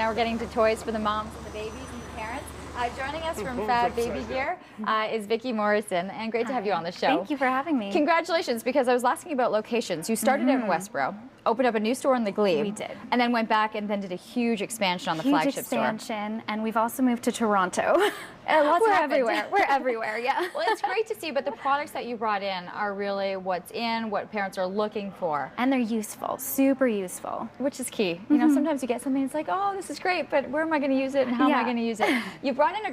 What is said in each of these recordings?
Now we're getting to toys for the moms and the babies and the parents. Joining us from Fab Baby Gear is Vicki Morrison, and great to have you on the show. Thank you for having me. Congratulations, because I was asking about locations. You started out in Westboro, opened up a new store in the Glebe. We did. And then went back and then did a huge expansion on the flagship store. Huge expansion, and we've also moved to Toronto. We're everywhere. We're everywhere, yeah. Well, it's great to see, but the products that you brought in are really what's in, what parents are looking for. And they're useful, super useful. Which is key. You know, sometimes you get something that's like, oh, this is great, but where am I going to use it and how am I going to use it? You brought in a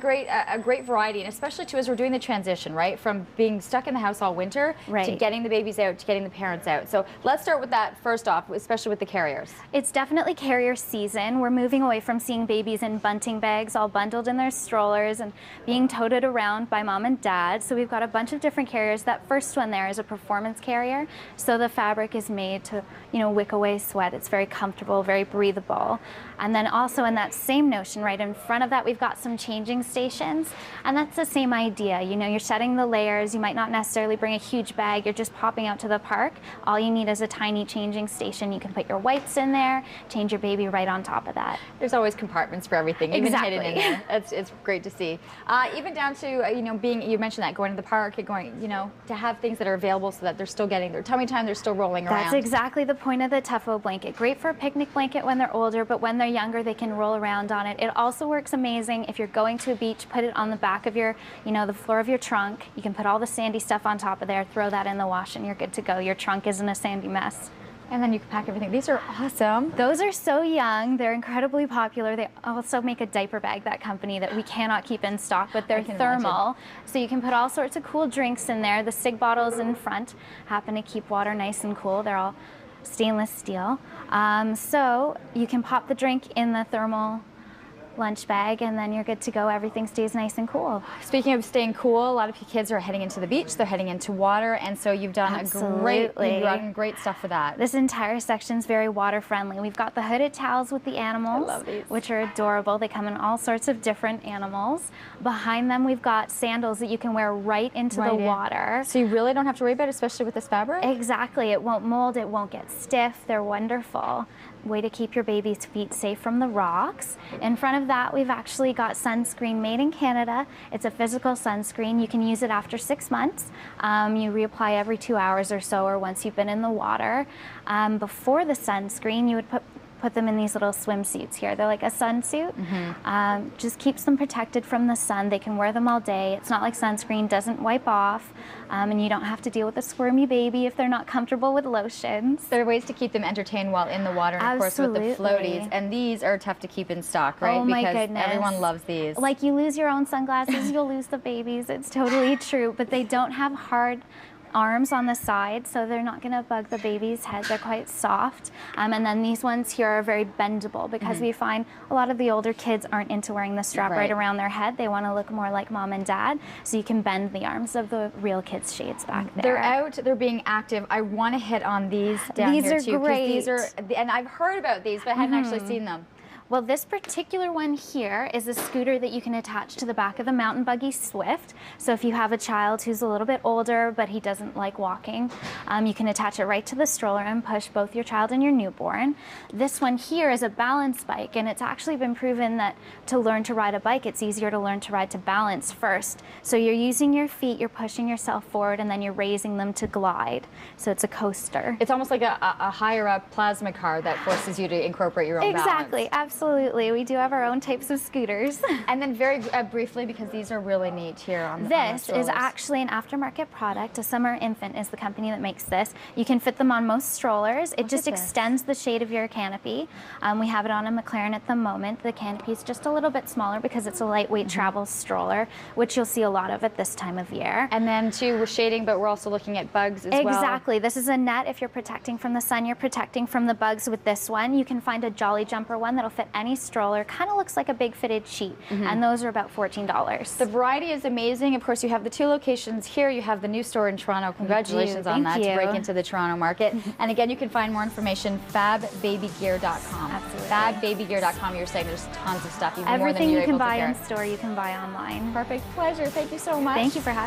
great variety, and especially too as we're doing the transition, right? From being stuck in the house all winter to getting the babies out, to getting the parents out. So let's start with that first off, especially with the carriers. It's definitely carrier season. We're moving away from seeing babies in bunting bags all bundled in their strollers and being toted around by mom and dad. So we've got a bunch of different carriers. That first one there is a performance carrier. So the fabric is made to, you know, wick away sweat. It's very comfortable, very breathable. And then also in that same notion, right in front of that, we've got some changing stations. And that's the same idea. You know, you're shedding the layers. You might not necessarily bring a huge bag. You're just popping out to the park. All you need is a tiny changing station. You can put your wipes in there, change your baby right on top of that. There's always compartments for everything, even hidden in there. It's great to see. Even down to, you know, you mentioned that, going to the park, going, you know, to have things that are available so that they're still getting their tummy time, they're still rolling around. That's exactly the point of the Tuffo blanket. Great for a picnic blanket when they're older, but when they're younger, they can roll around on it. It also works amazing if you're going to a beach, put it on the back of your, you know, the floor of your trunk. You can put all the sandy stuff on top of there, throw that in the wash, and you're good to go. Your trunk isn't a sandy mess. And then you can pack everything. These are awesome. Those are so young. They're incredibly popular. They also make a diaper bag, that company, that we cannot keep in stock, but they're thermal. So you can put all sorts of cool drinks in there. The Sig bottles in front happen to keep water nice and cool. They're all stainless steel. So you can pop the drink in the thermal lunch bag, and then you're good to go. Everything stays nice and cool. Speaking of staying cool, a lot of kids are heading into the beach, they're heading into water, and so you've done great stuff for that. This entire section is very water friendly. We've got the hooded towels with the animals, which are adorable. They come in all sorts of different animals. Behind them, we've got sandals that you can wear right into the water. So you really don't have to worry about it, especially with this fabric? Exactly. It won't mold, it won't get stiff. They're wonderful. Way to keep your baby's feet safe from the rocks. In front of that, we've actually got sunscreen made in Canada. It's a physical sunscreen. You can use it after 6 months. You reapply every 2 hours or so, or once you've been in the water. Before the sunscreen, you would put them in these little swimsuits here. They're like a sunsuit. Just keeps them protected from the sun. They can wear them all day. It's not like sunscreen, doesn't wipe off, and you don't have to deal with a squirmy baby if they're not comfortable with lotions. There are ways to keep them entertained while in the water, and of course with the floaties. And these are tough to keep in stock, right? Oh my goodness. Everyone loves these. Like, you lose your own sunglasses, you'll lose the babies. It's totally true, but they don't have hard arms on the side, so they're not going to bug the baby's head. They're quite soft. And then these ones here are very bendable, because we find a lot of the older kids aren't into wearing the strap right around their head. They want to look more like mom and dad, so you can bend the arms of the real kids' shades back there. They're out, they're being active. I want to hit on these down here too. These are great. These are, and I've heard about these, but I hadn't actually seen them. Well, this particular one here is a scooter that you can attach to the back of the mountain buggy Swift. So if you have a child who's a little bit older, but he doesn't like walking, you can attach it right to the stroller and push both your child and your newborn. This one here is a balance bike, and it's actually been proven that to learn to ride a bike, it's easier to learn to ride to balance first. So you're using your feet, you're pushing yourself forward, and then you're raising them to glide. So it's a coaster. It's almost like a higher up plasma car that forces you to incorporate your own balance. Exactly, absolutely. We do have our own types of scooters. And then very briefly, because these are really neat here on the This is actually an aftermarket product. A Summer Infant is the company that makes this. You can fit them on most strollers. It just extends the shade of your canopy. We have it on a McLaren at the moment. The canopy is just a little bit smaller because it's a lightweight travel stroller, which you'll see a lot of at this time of year. And then too, we're shading, but we're also looking at bugs as well. Exactly. This is a net. If you're protecting from the sun, you're protecting from the bugs with this one. You can find a Jolly Jumper one that'll fit any stroller. Kind of looks like a big fitted sheet, and those are about $14. The variety is amazing. Of course, you have the 2 locations here. You have the new store in Toronto. Congratulations on that, to break into the Toronto market. And again, you can find more information fabbabygear.com. Absolutely. Fabbabygear.com. You're saying there's tons of stuff. Even Everything more than you can buy in store, you can buy online. Perfect. Pleasure. Thank you so much. Thank you for having me.